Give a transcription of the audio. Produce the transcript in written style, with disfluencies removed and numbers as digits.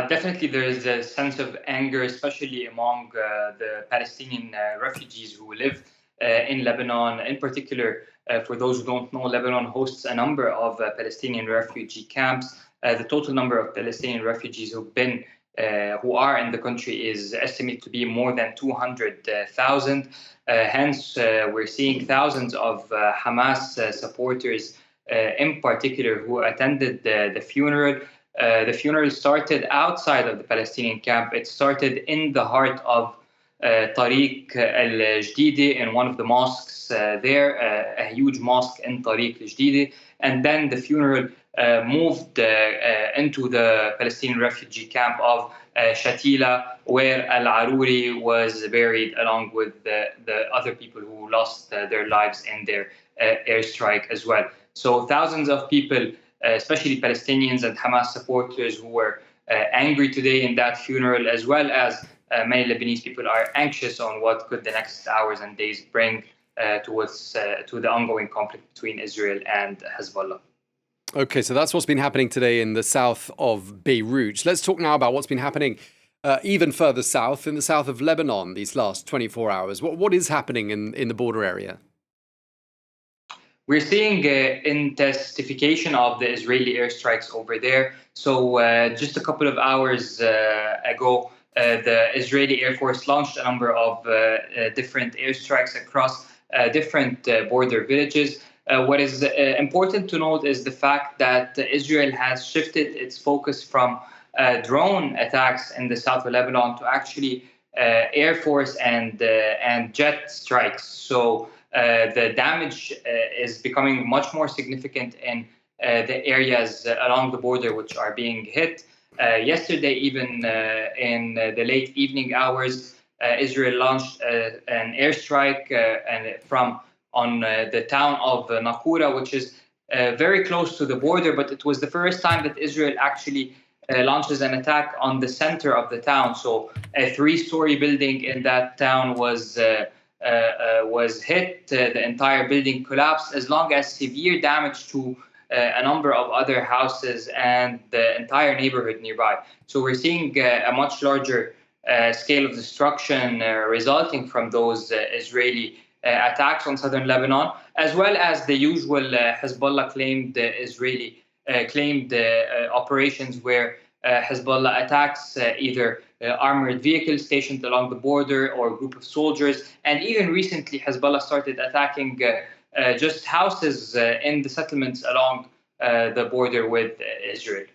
Definitely, there is a sense of anger, especially among the Palestinian refugees who live in Lebanon. In particular, for those who don't know, Lebanon hosts a number of Palestinian refugee camps. The total number of Palestinian refugees who are in the country is estimated to be more than 200,000. Hence, we're seeing thousands of Hamas supporters, in particular, who attended the funeral. The funeral started outside of the Palestinian camp. It started in the heart of Tariq El Jdideh, in one of the mosques there, a huge mosque in Tariq El Jdideh. And then the funeral moved into the Palestinian refugee camp of Shatila, where al-Arouri was buried along with the other people who lost their lives in their airstrike as well. So thousands of people, especially Palestinians and Hamas supporters, who were angry today in that funeral, as well as many Lebanese people, are anxious on what could the next hours and days bring to the ongoing conflict between Israel and Hezbollah. Okay, so that's what's been happening today in the south of Beirut. Let's talk now about what's been happening even further south, in the south of Lebanon, these last 24 hours. What is happening in the border area? We're seeing intensification of the Israeli airstrikes over there. So just a couple of hours ago, the Israeli Air Force launched a number of different airstrikes across different border villages. What is important to note is the fact that Israel has shifted its focus from drone attacks in the south of Lebanon to actually Air Force and jet strikes. So the damage is becoming much more significant in the areas along the border which are being hit. Yesterday, even in the late evening hours, Israel launched an airstrike on the town of Naqoura, which is very close to the border, but it was the first time that Israel actually launches an attack on the center of the town. So a three-story building in that town was hit. The entire building collapsed, as long as severe damage to a number of other houses and the entire neighborhood nearby. So we're seeing a much larger scale of destruction resulting from those Israeli attacks on southern Lebanon, as well as the usual Hezbollah claimed operations where Hezbollah attacks either armored vehicles stationed along the border or a group of soldiers. And even recently, Hezbollah started attacking just houses in the settlements along the border with Israel.